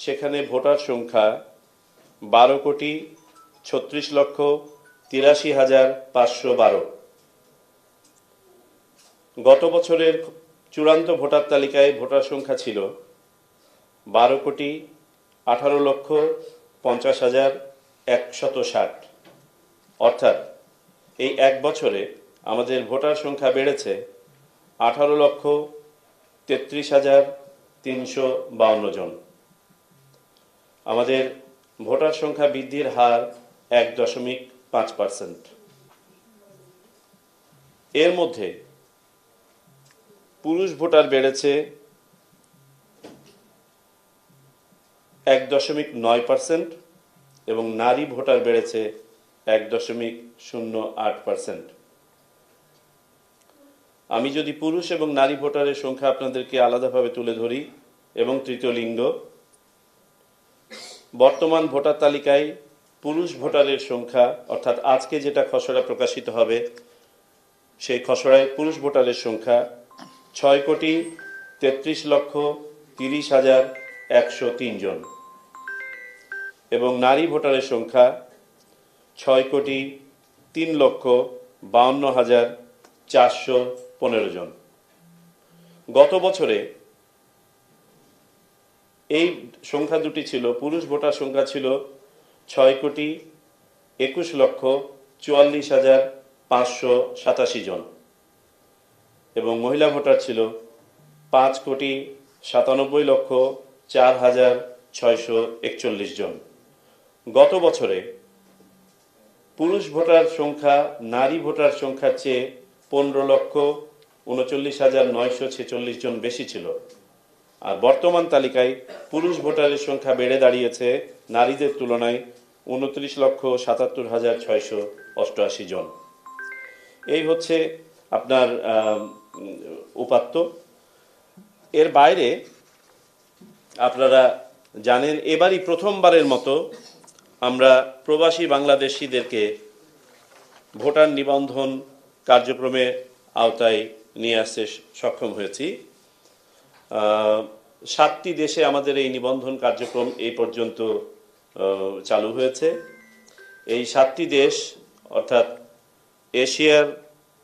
সেখানে ভোটার সংখ্যা 12,36,83,512। গত বছরের চূড়ান্ত ভোটার তালিকায় ভোটার সংখ্যা ছিল 12,18,50,160। অর্থাৎ এই এক বছরে আমাদের ভোটার সংখ্যা বেড়েছে 18,33,352 জন। আমাদের ভোটার সংখ্যা বৃদ্ধির হার 1.5%। এর মধ্যে পুরুষ ভোটার বেড়েছে 1.9% এবং নারী ভোটার বেড়েছে 1.08%। আমি যদি পুরুষ এবং নারী ভোটারের সংখ্যা আপনাদেরকে আলাদাভাবে তুলে ধরি এবং তৃতীয় লিঙ্গ, বর্তমান ভোটার তালিকায় পুরুষ ভোটারের সংখ্যা, অর্থাৎ আজকে যেটা খসড়া প্রকাশিত হবে সেই খসড়ায় পুরুষ ভোটারের সংখ্যা 6,33,30,103 জন এবং নারী ভোটারের সংখ্যা 6,03,52,415 জন। গত বছরে এই সংখ্যা দুটি ছিল, পুরুষ ভোটার সংখ্যা ছিল 6,21,44,587 জন এবং মহিলা ভোটার ছিল 5,97,04,641 জন। গত বছরে পুরুষ ভোটার সংখ্যা নারী ভোটার সংখ্যার চেয়ে 15,39,946 জন বেশি ছিল। আর বর্তমান তালিকায় পুরুষ ভোটারের সংখ্যা বেড়ে দাঁড়িয়েছে নারীদের তুলনায় 29,77,688 জন। এই হচ্ছে আপনার উপাত্ত। এর বাইরে আপনারা জানেন এবারই প্রথমবারের মতো আমরা প্রবাসী বাংলাদেশিদেরকে ভোটার নিবন্ধন কার্যক্রমে আওতায় নিয়ে আসতে সক্ষম হয়েছি। 7টি দেশে আমাদের এই নিবন্ধন কার্যক্রম এই পর্যন্ত চালু হয়েছে। এই 7টি দেশ অর্থাৎ এশিয়ার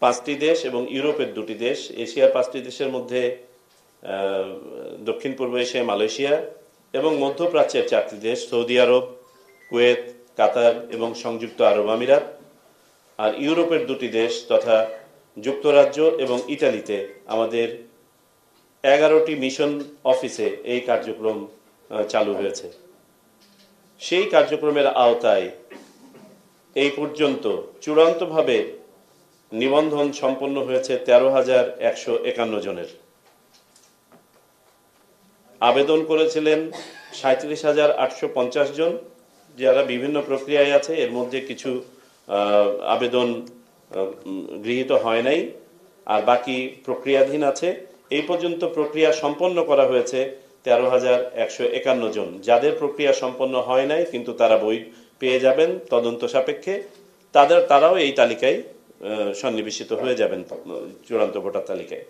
5টি দেশ এবং ইউরোপের 2টি দেশ। এশিয়ার 5টি দেশের মধ্যে দক্ষিণ পূর্ব এশিয়া, মালয়েশিয়া এবং মধ্যপ্রাচ্যের 4টি দেশ, সৌদি আরব, কুয়েত, কাতার এবং সংযুক্ত আরব আমিরাত। আর ইউরোপের 2টি দেশ তথা যুক্তরাজ্য এবং ইতালিতে আমাদের 11টি মিশন অফিসে এই কার্যক্রম চালু হয়েছে। সেই কার্যক্রমের আওতায় এই পর্যন্ত চূড়ান্তভাবে নিবন্ধন সম্পন্ন হয়েছে 13,151 জনের। আবেদন করেছিলেন 37,850 জন, যারা বিভিন্ন প্রক্রিয়ায় আছে। এর মধ্যে কিছু আবেদন গৃহীত হয় নাই আর বাকি প্রক্রিয়াধীন আছে। এই পর্যন্ত প্রক্রিয়া সম্পন্ন করা হয়েছে 13,151 জন। যাদের প্রক্রিয়া সম্পন্ন হয় নাই কিন্তু তারা বই পেয়ে যাবেন তদন্ত সাপেক্ষে, তারাও এই তালিকায় সন্নিবেশিত হয়ে যাবেন চূড়ান্ত ভোটার তালিকায়।